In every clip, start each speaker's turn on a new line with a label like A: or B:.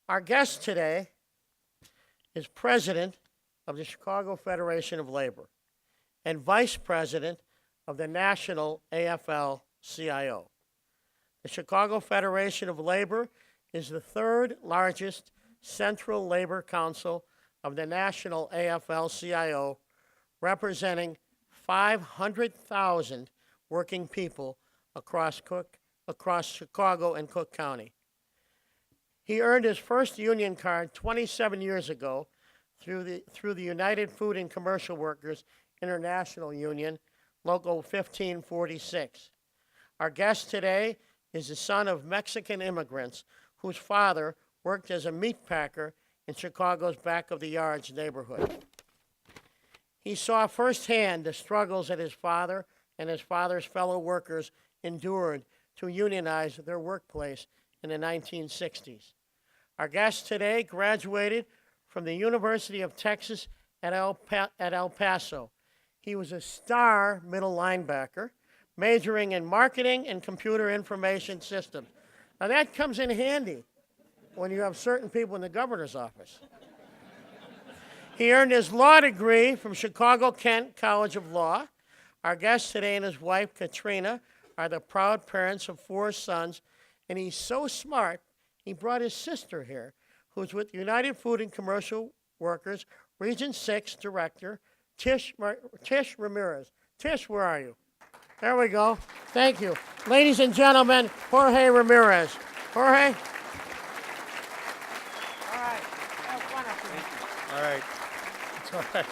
A: Our guest today is President of the Chicago Federation of Labor and Vice President of the National AFL-CIO. The Chicago Federation of Labor is the third largest central labor council of the National AFL-CIO, representing 500,000 working people across Chicago and Cook County. He earned his first union card 27 years ago through the United Food and Commercial Workers International Union, Local 1546. Our guest today is the son of Mexican immigrants whose father worked as a meat packer in Chicago's back of the yards neighborhood. He saw firsthand the struggles that his father and his father's fellow workers endured to unionize their workplace in the 1960s. Our guest today graduated from the University of Texas at El Paso. He was a star middle linebacker, majoring in marketing and computer information systems. Now that comes in handy when you have certain people in the governor's office. He earned his law degree from Chicago-Kent College of Law. Our guest today and his wife, Katrina, are the proud parents of 4 sons, and he's so smart, he brought his sister here, who's with United Food and Commercial Workers, Region 6 Director, Tish Ramirez. Tish, where are you? There we go. Thank you. Ladies and gentlemen, Jorge Ramirez. Jorge? All right. Have fun up here.
B: All right. It's all right.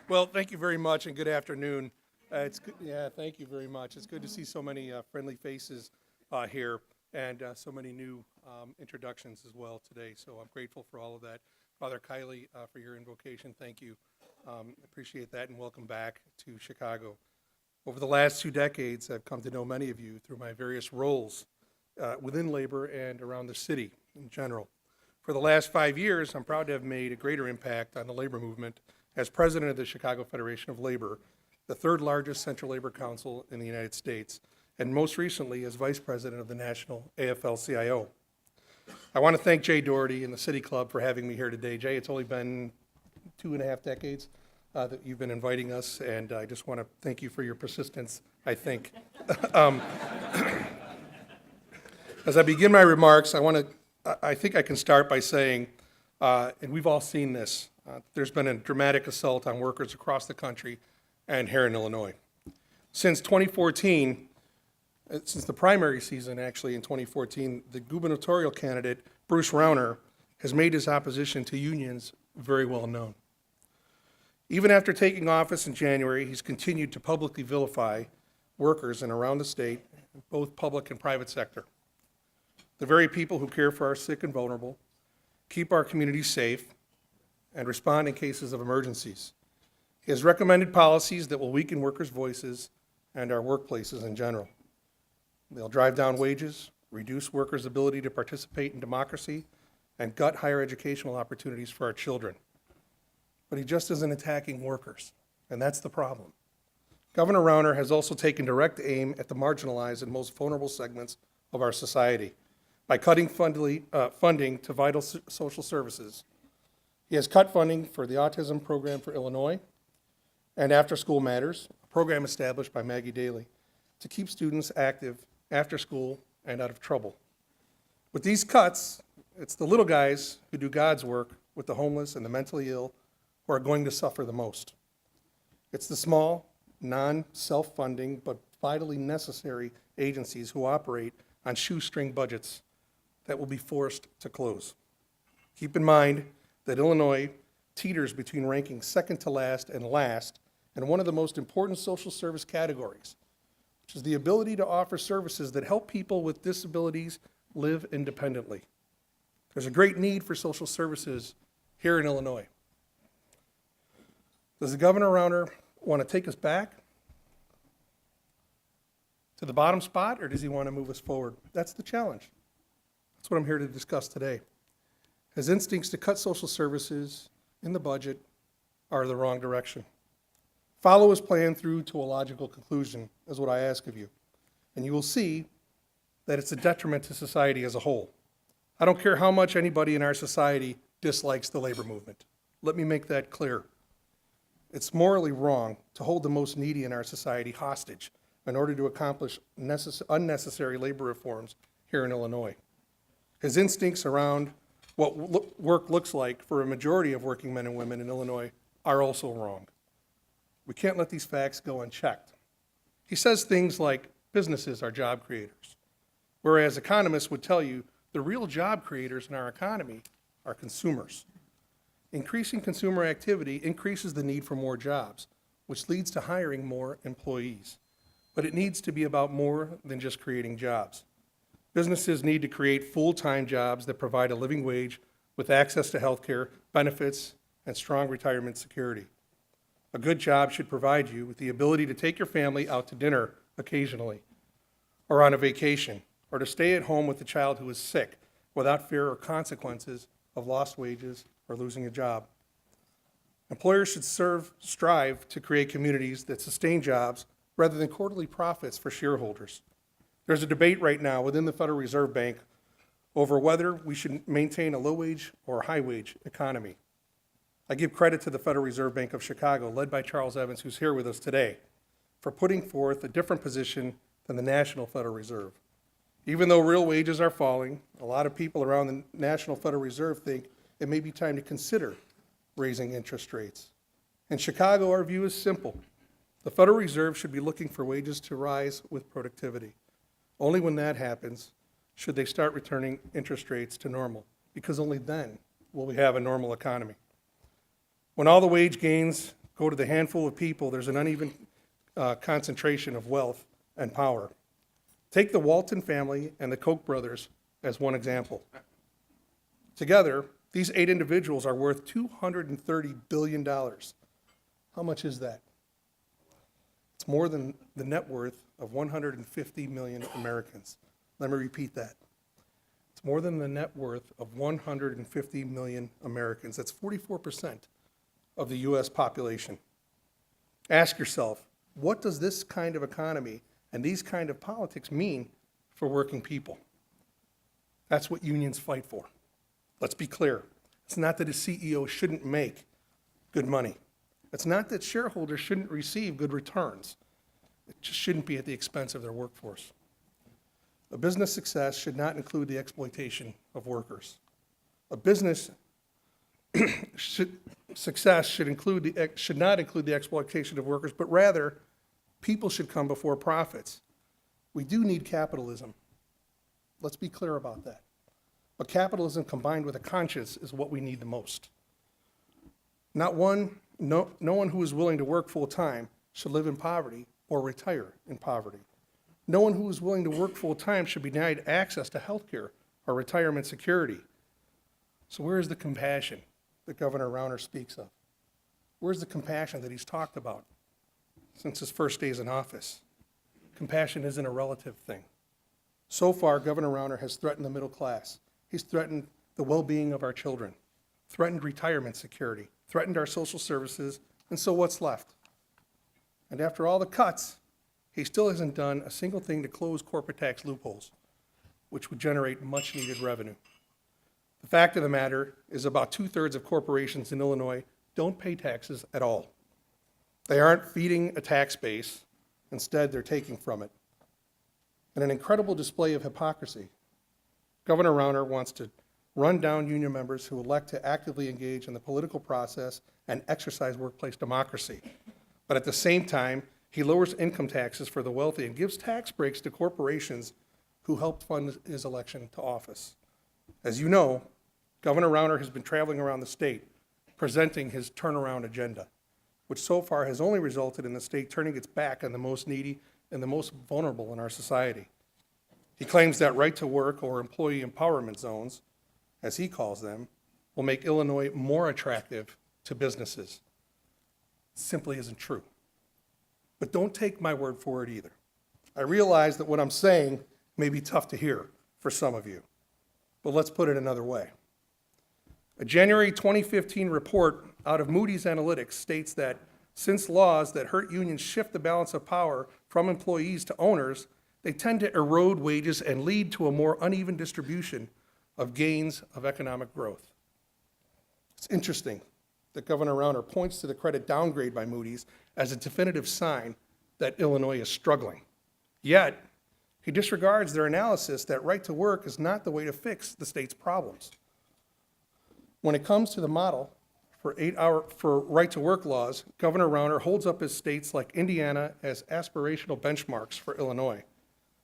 B: Well, thank you very much and good afternoon. It's good, thank you very much. It's good to see so many friendly faces here and so many new introductions as well today. So I'm grateful for all of that. Father Kiley, for your invocation, thank you. Appreciate that and welcome back to Chicago. Over the last 2 decades, I've come to know many of you through my various roles within labor and around the city in general. For the last 5 years, I'm proud to have made a greater impact on the labor movement as president of the Chicago Federation of Labor, the third largest central labor council in the United States, and most recently as vice president of the National AFL-CIO. I want to thank Jay Doherty and the City Club for having me here today. Jay, it's only been 2.5 decades that you've been inviting us, and I just want to thank you for your persistence, I think. As I begin my remarks, I think I can start by saying, and we've all seen this, there's been a dramatic assault on workers across the country and here in Illinois. Since 2014, since the primary season actually in 2014, the gubernatorial candidate, Bruce Rauner, has made his opposition to unions very well known. Even after taking office in January, he's continued to publicly vilify workers in around the state, both public and private sector. The very people who care for our sick and vulnerable, keep our communities safe, and respond in cases of emergencies. He has recommended policies that will weaken workers' voices and our workplaces in general. They'll drive down wages, reduce workers' ability to participate in democracy, and gut higher educational opportunities for our children. But he just isn't attacking workers, and that's the problem. Governor Rauner has also taken direct aim at the marginalized and most vulnerable segments of our society by cutting funding to vital social services. He has cut funding for the Autism Program for Illinois and After School Matters, a program established by Maggie Daly to keep students active after school and out of trouble. With these cuts, it's the little guys who do God's work with the homeless and the mentally ill who are going to suffer the most. It's the small, non-self-funding, but vitally necessary agencies who operate on shoestring budgets that will be forced to close. Keep in mind that Illinois teeters between ranking second to last and last in one of the most important social service categories, which is the ability to offer services that help people with disabilities live independently. There's a great need for social services here in Illinois. Does the Governor Rauner want to take us back to the bottom spot, or does he want to move us forward? That's the challenge. That's what I'm here to discuss today. His instincts to cut social services in the budget are the wrong direction. Follow his plan through to a logical conclusion is what I ask of you. And you will see that it's a detriment to society as a whole. I don't care how much anybody in our society dislikes the labor movement. Let me make that clear. It's morally wrong to hold the most needy in our society hostage in order to accomplish unnecessary labor reforms here in Illinois. His instincts around what work looks like for a majority of working men and women in Illinois are also wrong. We can't let these facts go unchecked. He says things like businesses are job creators, whereas economists would tell you the real job creators in our economy are consumers. Increasing consumer activity increases the need for more jobs, which leads to hiring more employees. But it needs to be about more than just creating jobs. Businesses need to create full-time jobs that provide a living wage with access to health care, benefits, and strong retirement security. A good job should provide you with the ability to take your family out to dinner occasionally, or on a vacation, or to stay at home with a child who is sick without fear or consequences of lost wages or losing a job. Employers should strive to create communities that sustain jobs rather than quarterly profits for shareholders. There's a debate right now within the Federal Reserve Bank over whether we should maintain a low-wage or high-wage economy. I give credit to the Federal Reserve Bank of Chicago, led by Charles Evans, who's here with us today, for putting forth a different position than the National Federal Reserve. Even though real wages are falling, a lot of people around the National Federal Reserve think it may be time to consider raising interest rates. In Chicago, our view is simple. The Federal Reserve should be looking for wages to rise with productivity. Only when that happens should they start returning interest rates to normal, because only then will we have a normal economy. When all the wage gains go to the handful of people, there's an uneven concentration of wealth and power. Take the Walton family and the Koch brothers as one example. Together, these 8 individuals are worth $230 billion. How much is that? It's more than the net worth of 150 million Americans. Let me repeat that. It's more than the net worth of 150 million Americans. That's 44% of the U.S. population. Ask yourself, what does this kind of economy and these kind of politics mean for working people? That's what unions fight for. Let's be clear. It's not that a CEO shouldn't make good money. It's not that shareholders shouldn't receive good returns. It just shouldn't be at the expense of their workforce. A business success should not include the exploitation of workers. A business success should not include the exploitation of workers, but rather people should come before profits. We do need capitalism. Let's be clear about that. But capitalism combined with a conscience is what we need the most. No one who is willing to work full-time should live in poverty or retire in poverty. No one who is willing to work full-time should be denied access to health care or retirement security. So where is the compassion that Governor Rauner speaks of? Where's the compassion that he's talked about since his first days in office? Compassion isn't a relative thing. So far, Governor Rauner has threatened the middle class. He's threatened the well-being of our children, threatened retirement security, threatened our social services, and so what's left? And after all the cuts, he still hasn't done a single thing to close corporate tax loopholes, which would generate much-needed revenue. The fact of the matter is about 2/3 of corporations in Illinois don't pay taxes at all. They aren't feeding a tax base. Instead, they're taking from it. In an incredible display of hypocrisy, Governor Rauner wants to run down union members who elect to actively engage in the political process and exercise workplace democracy. But at the same time, he lowers income taxes for the wealthy and gives tax breaks to corporations who helped fund his election to office. As you know, Governor Rauner has been traveling around the state presenting his turnaround agenda, which so far has only resulted in the state turning its back on the most needy and the most vulnerable in our society. He claims that right to work or employee empowerment zones, as he calls them, will make Illinois more attractive to businesses. It simply isn't true. But don't take my word for it either. I realize that what I'm saying may be tough to hear for some of you, but let's put it another way. A January 2015 report out of Moody's Analytics states that since laws that hurt unions shift the balance of power from employees to owners, they tend to erode wages and lead to a more uneven distribution of gains of economic growth. It's interesting that Governor Rauner points to the credit downgrade by Moody's as a definitive sign that Illinois is struggling. Yet, he disregards their analysis that right to work is not the way to fix the state's problems. When it comes to the model for right to work laws, Governor Rauner holds up his states like Indiana as aspirational benchmarks for Illinois.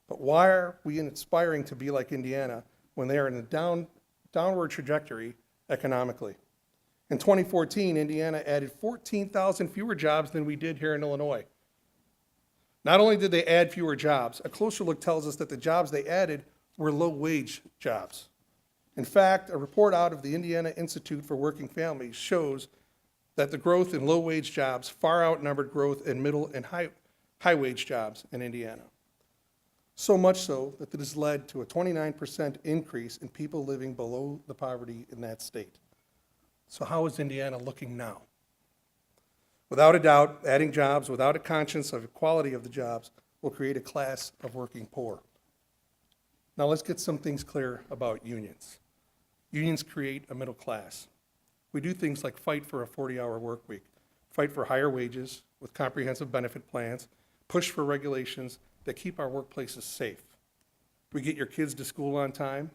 B: But why are we aspiring to be like Indiana when they are in a downward trajectory economically? In 2014, Indiana added 14,000 fewer jobs than we did here in Illinois. Not only did they add fewer jobs, a closer look tells us that the jobs they added were low-wage jobs. In fact, a report out of the Indiana Institute for Working Families shows that the growth in low-wage jobs far outnumbered growth in middle and high-wage jobs in Indiana. So much so that it has led to a 29% increase in people living below the poverty in that state. So how is Indiana looking now? Without a doubt, adding jobs without a conscience of the quality of the jobs will create a class of working poor. Now let's get some things clear about unions. Unions create a middle class. We do things like fight for a 40-hour work week, fight for higher wages with comprehensive benefit plans, push for regulations that keep our workplaces safe. We get your kids to school on time.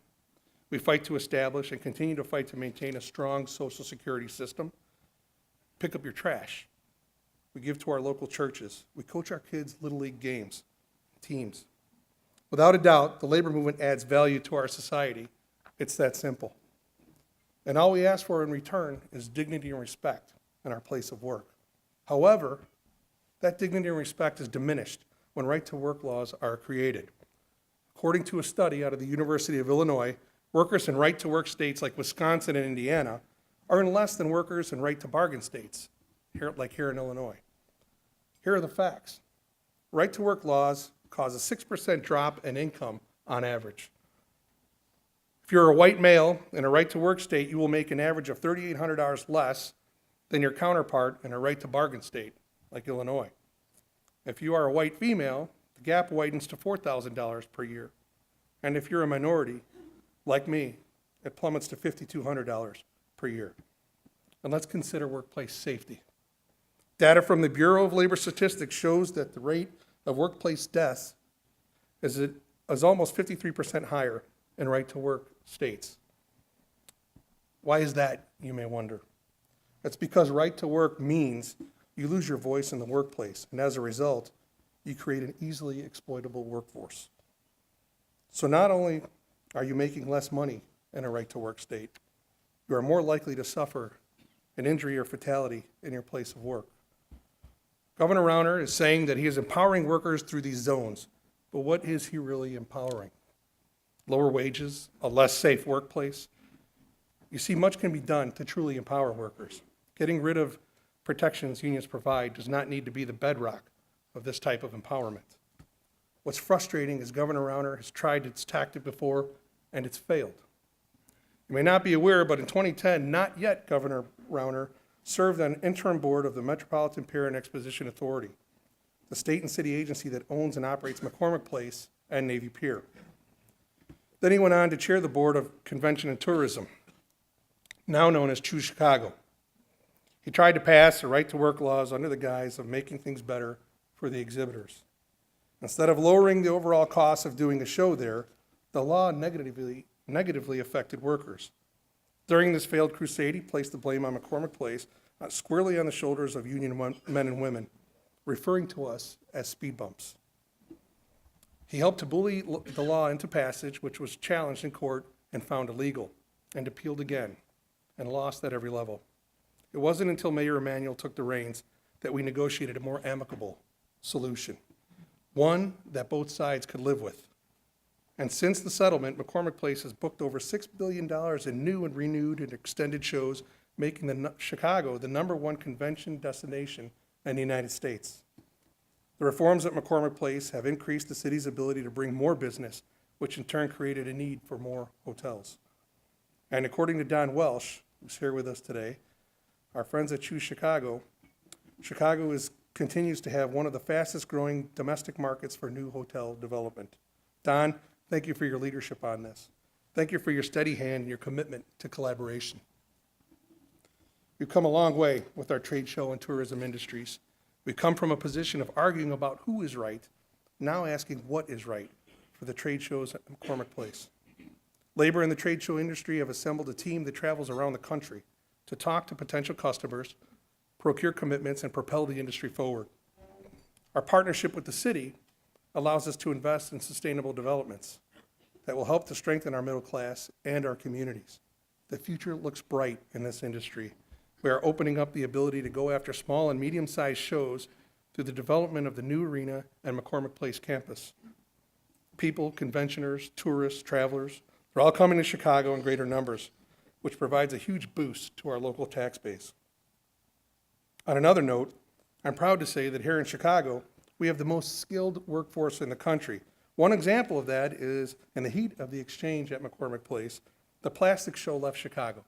B: We fight to establish and continue to fight to maintain a strong Social Security system. Pick up your trash. We give to our local churches. We coach our kids' Little League games, teams. Without a doubt, the labor movement adds value to our society. It's that simple. And all we ask for in return is dignity and respect in our place of work. However, that dignity and respect is diminished when right-to-work laws are created. According to a study out of the University of Illinois, workers in right-to-work states like Wisconsin and Indiana earn less than workers in right-to-bargain states, here in Illinois. Here are the facts. Right-to-work laws cause a 6% drop in income on average. If you're a white male in a right-to-work state, you will make an average of $3,800 less than your counterpart in a right-to-bargain state, like Illinois. If you are a white female, the gap widens to $4,000 per year. And if you're a minority, like me, it plummets to $5,200 per year. And let's consider workplace safety. Data from the Bureau of Labor Statistics shows that the rate of workplace deaths is almost 53% higher in right-to-work states. Why is that, you may wonder? That's because right-to-work means you lose your voice in the workplace, and as a result, you create an easily exploitable workforce. So not only are you making less money in a right-to-work state, you are more likely to suffer an injury or fatality in your place of work. Governor Rauner is saying that he is empowering workers through these zones, but what is he really empowering? Lower wages, a less safe workplace? You see, much can be done to truly empower workers. Getting rid of protections unions provide does not need to be the bedrock of this type of empowerment. What's frustrating is Governor Rauner has tried its tactic before, and it's failed. You may not be aware, but in 2010, not yet Governor Rauner served on an interim board of the Metropolitan Pier and Exposition Authority, the state and city agency that owns and operates McCormick Place and Navy Pier. Then he went on to chair the board of Convention and Tourism, now known as Choose Chicago. He tried to pass the right-to-work laws under the guise of making things better for the exhibitors. Instead of lowering the overall cost of doing a show there, the law negatively affected workers. During this failed crusade, he placed the blame on McCormick Place, squarely on the shoulders of union men and women, referring to us as speed bumps. He helped to bully the law into passage, which was challenged in court and found illegal, and appealed again, and lost at every level. It wasn't until Mayor Emanuel took the reins that we negotiated a more amicable solution, one that both sides could live with. And since the settlement, McCormick Place has booked over $6 billion in new and renewed and extended shows, making Chicago the #1 convention destination in the United States. The reforms at McCormick Place have increased the city's ability to bring more business, which in turn created a need for more hotels. And according to Don Welsh, who's here with us today, our friends at Choose Chicago, Chicago is continues to have one of the fastest growing domestic markets for new hotel development. Don, thank you for your leadership on this. Thank you for your steady hand and your commitment to collaboration. We've come a long way with our trade show and tourism industries. We've come from a position of arguing about who is right, now asking what is right for the trade shows at McCormick Place. Labor in the trade show industry have assembled a team that travels around the country to talk to potential customers, procure commitments, and propel the industry forward. Our partnership with the city allows us to invest in sustainable developments that will help to strengthen our middle class and our communities. The future looks bright in this industry. We are opening up the ability to go after small and medium-sized shows through the development of the new arena and McCormick Place campus. People, conventioners, tourists, travelers, they're all coming to Chicago in greater numbers, which provides a huge boost to our local tax base. On another note, I'm proud to say that here in Chicago, we have the most skilled workforce in the country. One example of that is in the heat of the exchange at McCormick Place, the plastic show left Chicago,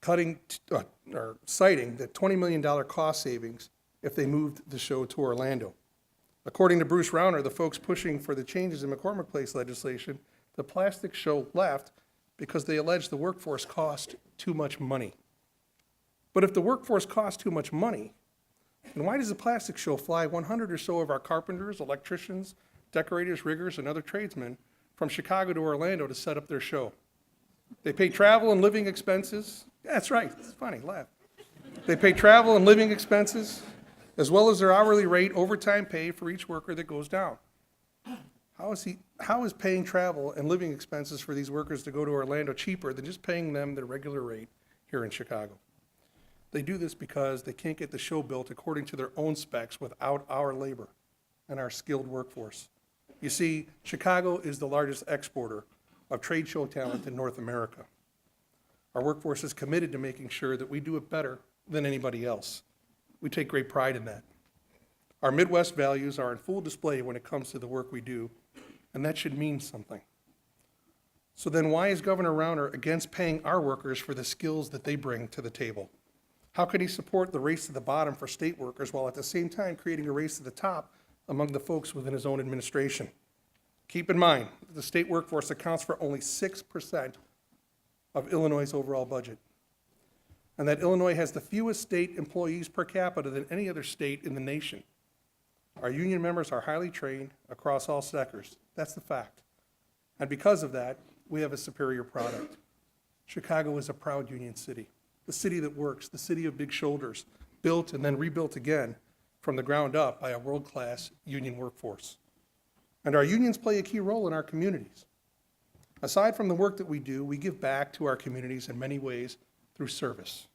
B: citing the $20 million cost savings if they moved the show to Orlando. According to Bruce Rauner, the folks pushing for the changes in McCormick Place legislation, the plastic show left because they alleged the workforce cost too much money. But if the workforce costs too much money, then why does the plastic show fly 100 or so of our carpenters, electricians, decorators, riggers, and other tradesmen from Chicago to Orlando to set up their show? They pay travel and living expenses. Yeah, that's right, it's funny, laugh. They pay travel and living expenses, as well as their hourly rate overtime pay for each worker that goes down. How is paying travel and living expenses for these workers to go to Orlando cheaper than just paying them their regular rate here in Chicago? They do this because they can't get the show built according to their own specs without our labor and our skilled workforce. You see, Chicago is the largest exporter of trade show talent in North America. Our workforce is committed to making sure that we do it better than anybody else. We take great pride in that. Our Midwest values are in full display when it comes to the work we do, and that should mean something. So then why is Governor Rauner against paying our workers for the skills that they bring to the table? How can he support the race to the bottom for state workers while at the same time creating a race to the top among the folks within his own administration? Keep in mind that the state workforce accounts for only 6% of Illinois' overall budget, and that Illinois has the fewest state employees per capita than any other state in the nation. Our union members are highly trained across all sectors. That's the fact. And because of that, we have a superior product. Chicago is a proud union city, the city that works, the city of big shoulders, built and then rebuilt again from the ground up by a world-class union workforce. And our unions play a key role in our communities. Aside from the work that we do, we give back to our communities in many ways through service.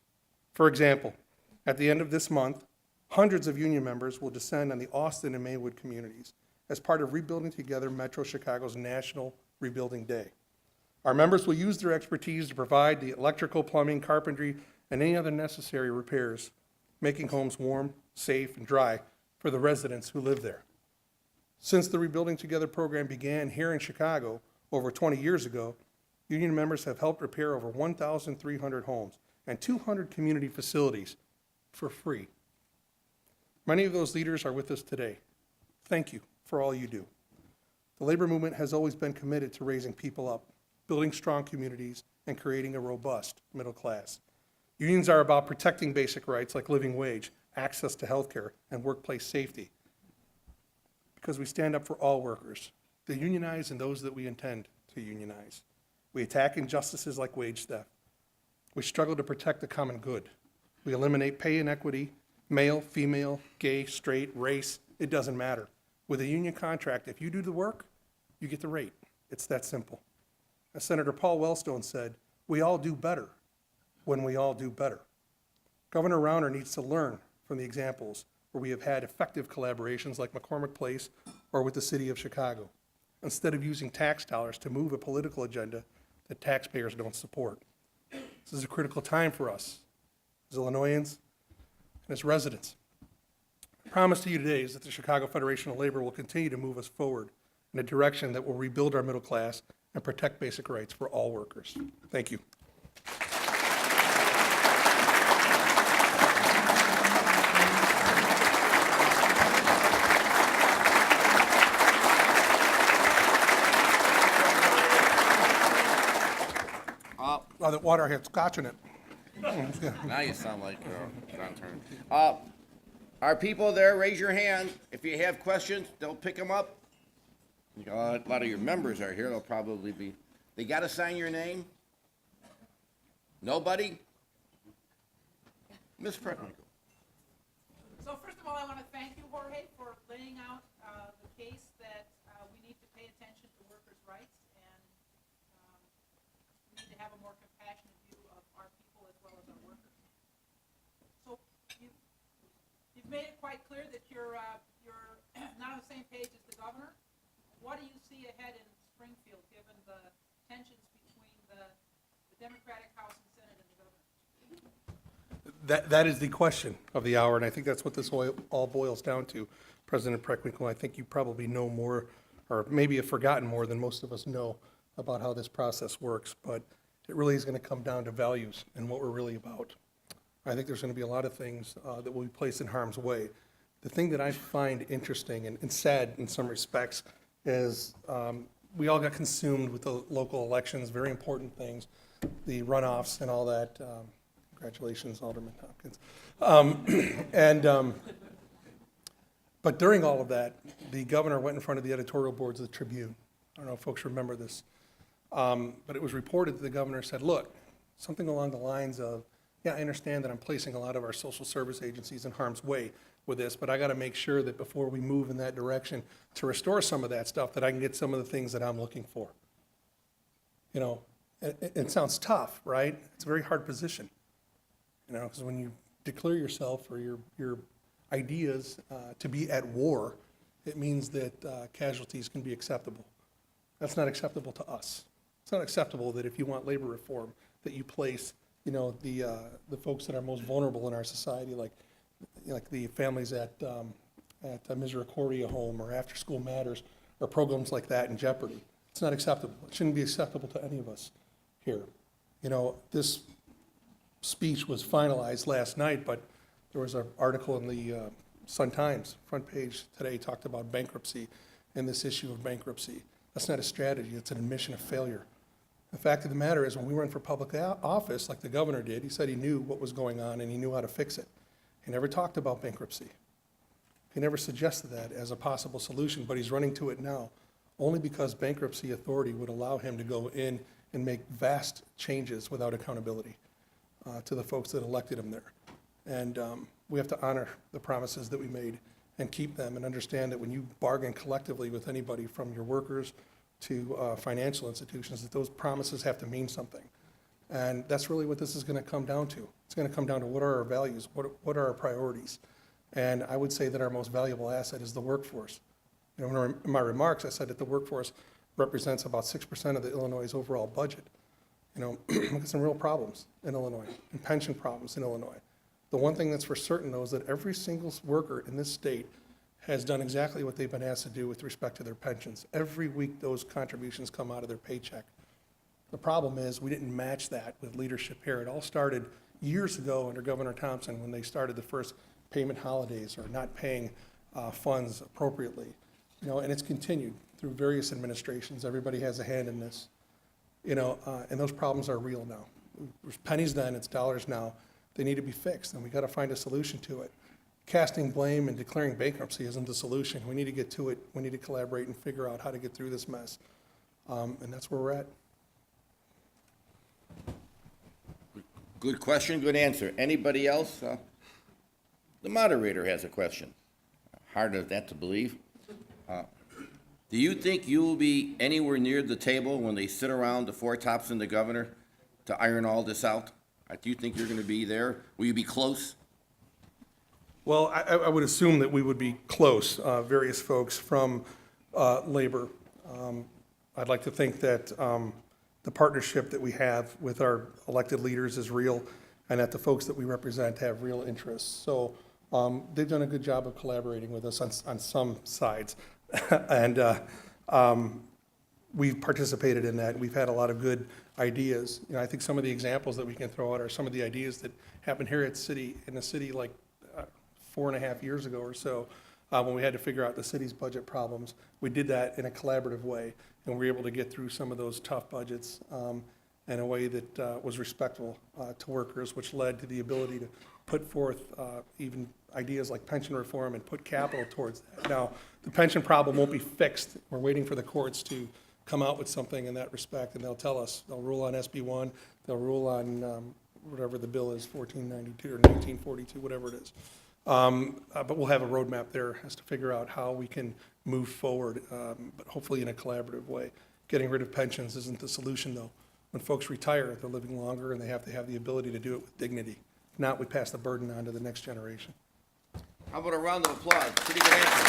B: For example, at the end of this month, hundreds of union members will descend on the Austin and Maywood communities as part of Rebuilding Together Metro Chicago's National Rebuilding Day. Our members will use their expertise to provide the electrical, plumbing, carpentry, and any other necessary repairs, making homes warm, safe, and dry for the residents who live there. Since the Rebuilding Together program began here in Chicago over 20 years ago, union members have helped repair over 1,300 homes and 200 community facilities for free. Many of those leaders are with us today. Thank you for all you do. The labor movement has always been committed to raising people up, building strong communities, and creating a robust middle class. Unions are about protecting basic rights like living wage, access to health care, and workplace safety, because we stand up for all workers, the unionized and those that we intend to unionize. We attack injustices like wage theft. We struggle to protect the common good. We eliminate pay inequity, male, female, gay, straight, race, it doesn't matter. With a union contract, if you do the work, you get the rate. It's that simple. As Senator Paul Wellstone said, we all do better when we all do better. Governor Rauner needs to learn from the examples where we have had effective collaborations like McCormick Place or with the city of Chicago, instead of using tax dollars to move a political agenda that taxpayers don't support. This is a critical time for us as Illinoisans and as residents. The promise to you today is that the Chicago Federation of Labor will continue to move us forward in a direction that will rebuild our middle class and protect basic rights for all workers. Thank you. Well, the water had scotch in it.
C: Now you sound like John Turner. Our people there, raise your hand. If you have questions, they'll pick them up. A lot of your members are here. They'll probably be. They got to sign your name? Nobody? Ms. Preckwinkle.
D: So first of all, I want to thank you, Jorge, for laying out the case that we need to pay attention to workers' rights, and we need to have a more compassionate view of our people as well as our workers. So you've made it quite clear that you're not on the same page as the governor. What do you see ahead in Springfield, given the tensions between the Democratic House and Senate and the governor?
B: That is the question of the hour, and I think that's what this all boils down to. President Preckwinkle, I think you probably know more, or maybe have forgotten more than most of us know about how this process works, but it really is going to come down to values and what we're really about. I think there's going to be a lot of things that will be placed in harm's way. The thing that I find interesting and sad in some respects is we all got consumed with the local elections, very important things, the runoffs and all that. Congratulations, Alderman Hopkins. But during all of that, the governor went in front of the editorial boards of the Tribune. I don't know if folks remember this. But it was reported that the governor said, look, something along the lines of, yeah, I understand that I'm placing a lot of our social service agencies in harm's way with this, but I got to make sure that before we move in that direction to restore some of that stuff, that I can get some of the things that I'm looking for. You know, it sounds tough, right? It's a very hard position. You know, because when you declare yourself or your ideas to be at war, it means that casualties can be acceptable. That's not acceptable to us. It's not acceptable that if you want labor reform, that you place, you know, the folks that are most vulnerable in our society, like the families at Misericordia Home or After School Matters or programs like that in jeopardy. It's not acceptable. It shouldn't be acceptable to any of us here. You know, this speech was finalized last night, but there was an article in the Sun-Times front page today talked about bankruptcy and this issue of bankruptcy. That's not a strategy, it's an admission of failure. The fact of the matter is when we run for public office, like the governor did, he said he knew what was going on and he knew how to fix it. He never talked about bankruptcy. He never suggested that as a possible solution, but he's running to it now, only because bankruptcy authority would allow him to go in and make vast changes without accountability to the folks that elected him there. And we have to honor the promises that we made and keep them and understand that when you bargain collectively with anybody from your workers to financial institutions, that those promises have to mean something. And that's really what this is going to come down to. It's going to come down to what are our values, what are our priorities. And I would say that our most valuable asset is the workforce. You know, in my remarks, I said that the workforce represents about 6% of the Illinois' overall budget. You know, we've got some real problems in Illinois, and pension problems in Illinois. The one thing that's for certain, though, is that every single worker in this state has done exactly what they've been asked to do with respect to their pensions. Every week, those contributions come out of their paycheck. The problem is we didn't match that with leadership here. It all started years ago under Governor Thompson when they started the first payment holidays or not paying funds appropriately. You know, and it's continued through various administrations. Everybody has a hand in this. You know, and those problems are real now. There's pennies then, it's dollars now. They need to be fixed, and we got to find a solution to it. Casting blame and declaring bankruptcy isn't the solution. We need to get to it. We need to collaborate and figure out how to get through this mess. And that's where we're at.
C: Good question, good answer. Anybody else? The moderator has a question. Hard as that to believe. Do you think you will be anywhere near the table when they sit around the four tops and the governor to iron all this out? Do you think you're going to be there? Will you be close?
B: Well, I would assume that we would be close, various folks from labor. I'd like to think that the partnership that we have with our elected leaders is real and that the folks that we represent have real interests. So they've done a good job of collaborating with us on some sides. And we've participated in that. We've had a lot of good ideas. You know, I think some of the examples that we can throw out are some of the ideas that happened here in the city like 4.5 years ago or so, when we had to figure out the city's budget problems. We did that in a collaborative way, and we were able to get through some of those tough budgets. in a way that was respectful to workers, which led to the ability to put forth even ideas like pension reform and put capital towards that. Now, the pension problem won't be fixed. We're waiting for the courts to come out with something in that respect, and they'll tell us. They'll rule on SB 1, they'll rule on whatever the bill is, 1492 or 1942, whatever it is. But we'll have a roadmap there as to figure out how we can move forward, but hopefully in a collaborative way. Getting rid of pensions isn't the solution, though. When folks retire, they're living longer, and they have to have the ability to do it with dignity. If not, we pass the burden on to the next generation.
C: How about a round of applause? Pretty good answer.